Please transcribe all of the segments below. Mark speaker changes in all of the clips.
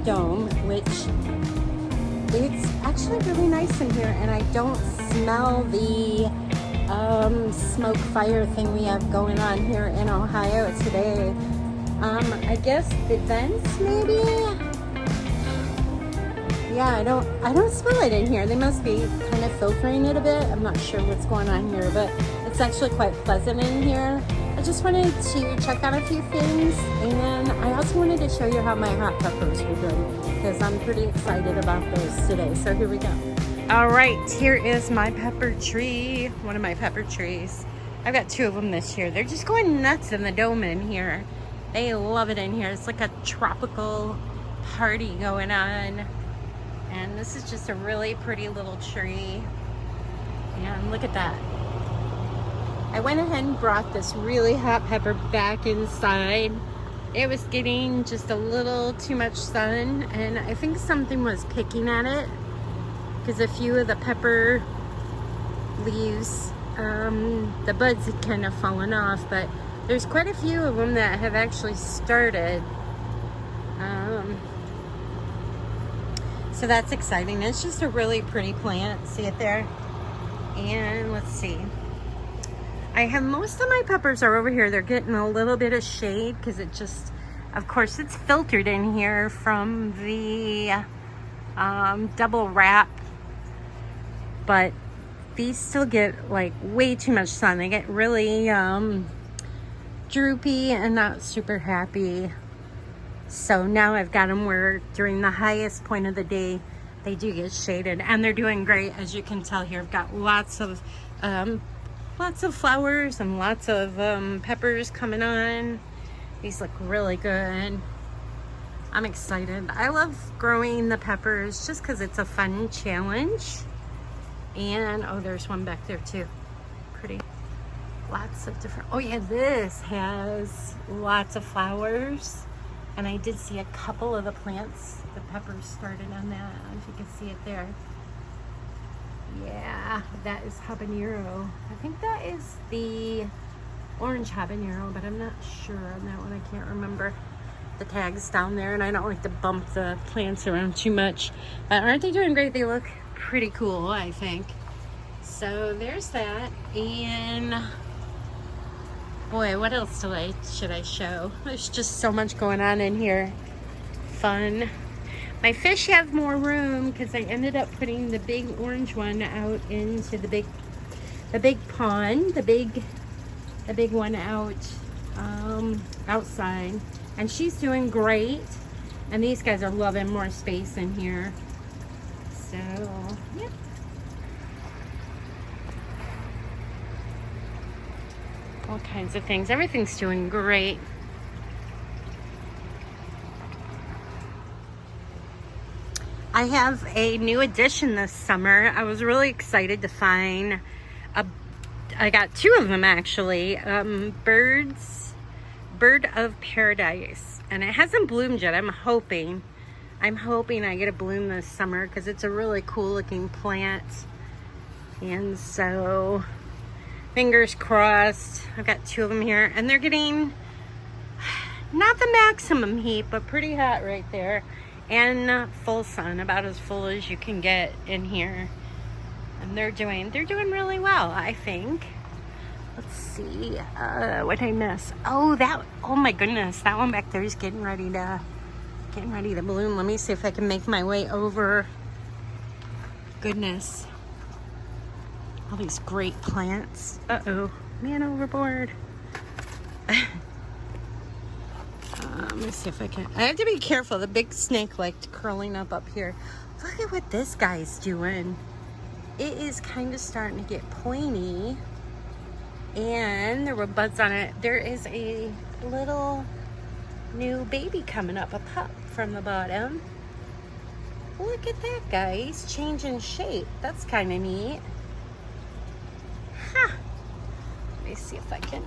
Speaker 1: dome, which it's actually really nice in here, and I don't smell the smoke fire thing we have going on here in Ohio today. I guess the vents maybe? Yeah, I don't smell it in here. They must be kind of filtering it a bit. I'm not sure what's going on here, but it's actually quite pleasant in here. I just wanted to check out a few things, and I also wanted to show you how my hot peppers were doing, because I'm pretty excited about those today. So here we go. All right, here is my pepper tree, one of my pepper trees. I've got 2 of them this year. They're just going nuts in the dome in here. They love it in here. It's like a tropical party going on. And this is just a really pretty little tree. And look at that. I went ahead and brought this really hot pepper back inside. It was getting just a little too much sun, and I think something was picking at it, because a few of the pepper leaves, the buds had kind of fallen off, but there's quite a few of them that have actually started. So that's exciting. It's just a really pretty plant. See it there? And let's see. I have most of my peppers are over here. They're getting a little bit of shade because it just, of course, it's filtered in here from the double wrap. But these still get like way too much sun. They get really droopy and not super happy. So now I've got them where during the highest point of the day, they do get shaded, and they're doing great. As you can tell here, I've got lots of flowers and lots of peppers coming on. These look really good. I'm excited. I love growing the peppers just because it's a fun challenge. And oh, there's one back there too. Pretty. Lots of different, oh yeah, this has lots of flowers. And I did see a couple of the plants, the peppers started on that, if you can see it there. Yeah, that is habanero. I think that is the orange habanero, but I'm not sure on that one. I can't remember the tags down there, and I don't like to bump the plants around too much. But aren't they doing great? They look pretty cool, I think. So there's that, and boy, what else should I show? There's just so much going on in here. Fun. My fish have more room because I ended up putting the big orange one out into the big pond, the big one out outside, and she's doing great. And these guys are loving more space in here. So yeah. All kinds of things. Everything's doing great. I have a new addition this summer. I was really excited to find I got 2 of them actually. Bird of Paradise. And it hasn't bloomed yet. I'm hoping I get a bloom this summer because it's a really cool looking plant. And so fingers crossed. I've got 2 of them here, and they're getting not the maximum heat, but pretty hot right there, and full sun, about as full as you can get in here. And they're doing really well, I think. Let's see, what did I miss? Oh my goodness, that one back there is getting ready to bloom. Let me see if I can make my way over. Goodness. All these great plants. Uh-oh, man overboard. Let me see if I can. I have to be careful. The big snake liked curling up here. Look at what this guy's doing. It is kind of starting to get pointy. And there were buds on it. There is a little new baby coming up, a pup from the bottom. Look at that guy. He's changing shape. That's kind of neat. Huh. Let me see if I can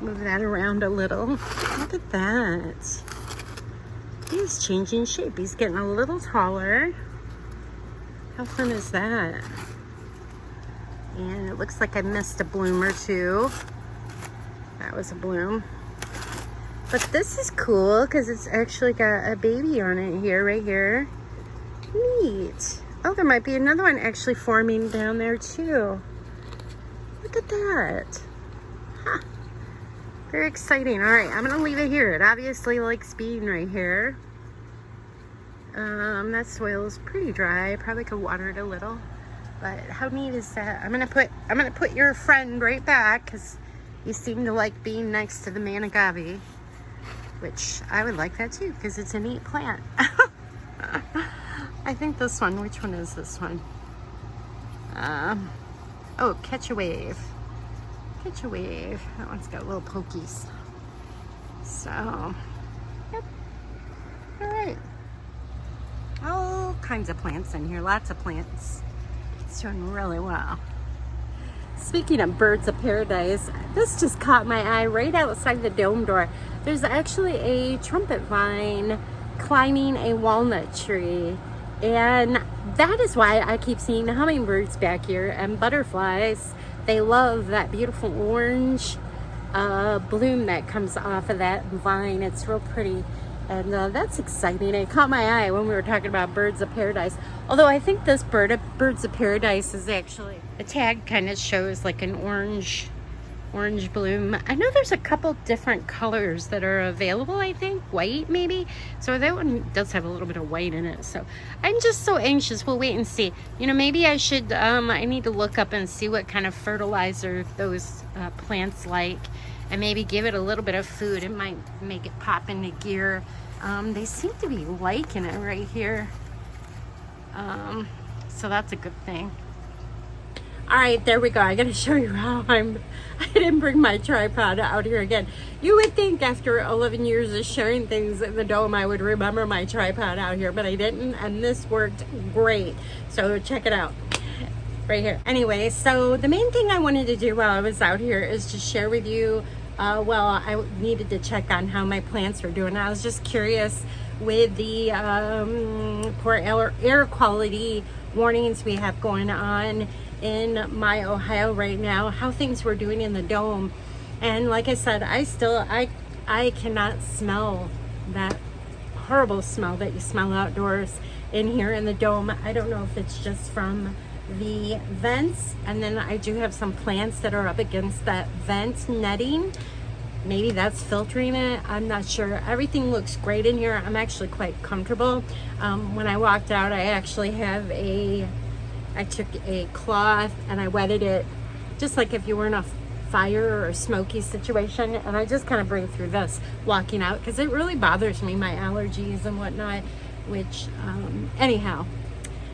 Speaker 1: move that around a little. Look at that. He's changing shape. He's getting a little taller. How fun is that? And it looks like I missed a bloom or 2. That was a bloom. But this is cool because it's actually got a baby on it here, right here. Neat. Oh, there might be another one actually forming down there too. Look at that. Huh. Very exciting. All right, I'm gonna leave it here. It obviously likes being right here. That soil is pretty dry. Probably could water it a little. But how neat is that? I'm gonna put your friend right back because you seem to like being next to the managave, which I would like that too because it's a neat plant. I think this one. Which one is this one? Oh, Catch a Wave. Catch a Wave. That one's got little pokies. So, yep. All right. All kinds of plants in here. Lots of plants. It's doing really well. Speaking of birds of paradise, this just caught my eye right outside the dome door. There's actually a trumpet vine climbing a walnut tree. And that is why I keep seeing hummingbirds back here and butterflies. They love that beautiful orange bloom that comes off of that vine. It's real pretty. And that's exciting. It caught my eye when we were talking about birds of paradise. Although I think this birds of paradise is actually, the tag kind of shows like an orange bloom. I know there's a couple different colors that are available, I think. White, maybe. So that one does have a little bit of white in it. So I'm just so anxious. We'll wait and see. You know, maybe I should, I need to look up and see what kind of fertilizer those plants like. And maybe give it a little bit of food. It might make it pop into gear. They seem to be liking it right here. So that's a good thing. All right, there we go. I gotta show you how I didn't bring my tripod out here again. You would think after 11 years of sharing things in the dome, I would remember my tripod out here, but I didn't, and this worked great. So check it out. Right here. Anyway, so the main thing I wanted to do while I was out here is to share with you, well, I needed to check on how my plants were doing. I was just curious with the poor air quality warnings we have going on in my Ohio right now, how things were doing in the dome. And like I said, I cannot smell that horrible smell that you smell outdoors in here in the dome. I don't know if it's just from the vents, and then I do have some plants that are up against that vent netting. Maybe that's filtering it. I'm not sure. Everything looks great in here. I'm actually quite comfortable. When I walked out, I actually I took a cloth and I wetted it, just like if you were in a fire or a smoky situation, and I just kind of breathe through this walking out because it really bothers me, my allergies and whatnot, which anyhow,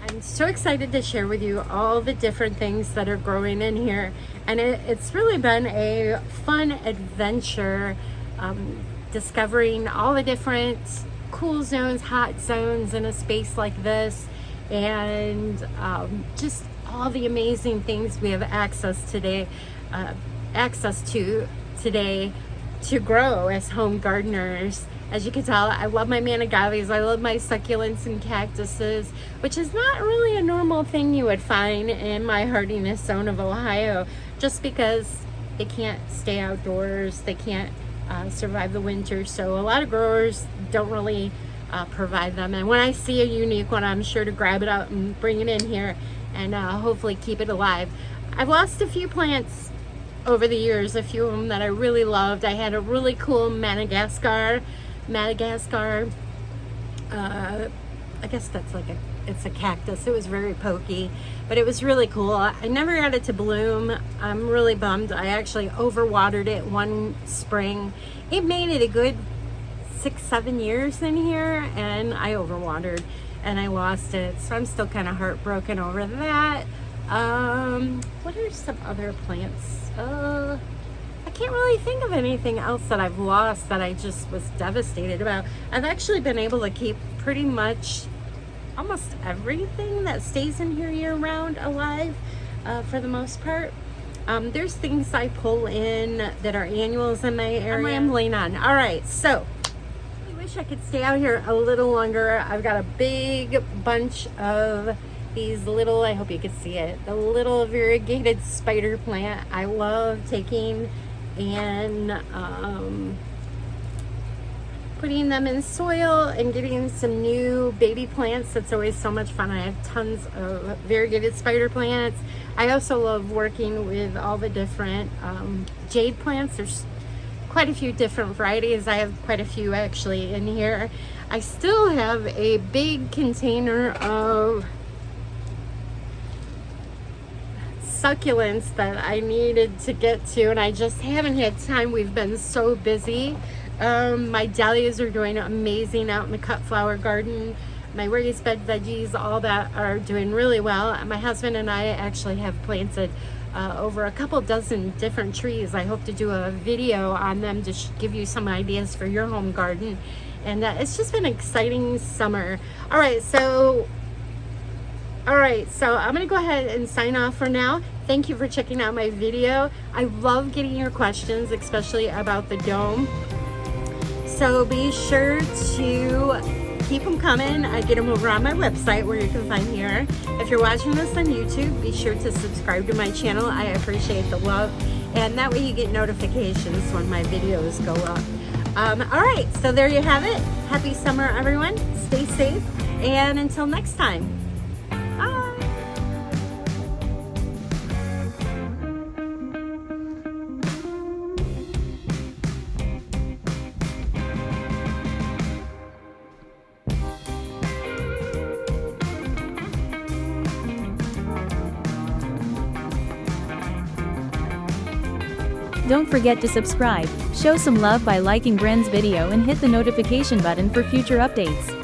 Speaker 1: I'm so excited to share with you all the different things that are growing in here, and it's really been a fun adventure discovering all the different cool zones, hot zones in a space like this, and just all the amazing things we have access to today to grow as home gardeners. As you can tell, I love my manigaves, I love my succulents and cactuses, which is not really a normal thing you would find in my hardiness zone of Ohio, just because they can't stay outdoors, they can't survive the winter, so a lot of growers don't really provide them. And when I see a unique one, I'm sure to grab it out and bring it in here and hopefully keep it alive. I've lost a few plants over the years, a few of them that I really loved. I had a really cool Madagascar, I guess that's like it's a cactus. It was very pokey, but it was really cool. I never got it to bloom. I'm really bummed. I actually overwatered it one spring. It made it a good 6-7 years in here, and I overwatered and I lost it, so I'm still kind of heartbroken over that. What are some other plants? I can't really think of anything else that I've lost that I just was devastated about. I've actually been able to keep pretty much almost everything that stays in here year round alive, for the most part. There's things I pull in that are annuals in my area. I'm rambling on. All right, so I wish I could stay out here a little longer. I've got a big bunch of these little, I hope you can see it, the little variegated spider plant. I love taking and putting them in soil and getting some new baby plants. That's always so much fun. I have tons of variegated spider plants. I also love working with all the different jade plants. There's quite a few different varieties. I have quite a few actually in here. I still have a big container of succulents that I needed to get to, and I just haven't had time. We've been so busy. My dahlias are doing amazing out in the cut flower garden. My raised bed veggies, all that are doing really well. My husband and I actually have planted over a couple dozen different trees. I hope to do a video on them to give you some ideas for your home garden. And it's just been an exciting summer. All right, so I'm gonna go ahead and sign off for now. Thank you for checking out my video. I love getting your questions, especially about the dome. So be sure to keep them coming. I get them over on my website where you can find here. If you're watching this on YouTube, be sure to subscribe to my channel. I appreciate the love. And that way you get notifications when my videos go up. All right, so there you have it. Happy summer, everyone. Stay safe. And until next time.
Speaker 2: Don't forget to subscribe, show some love by liking Bren's video and hit the notification button for future updates.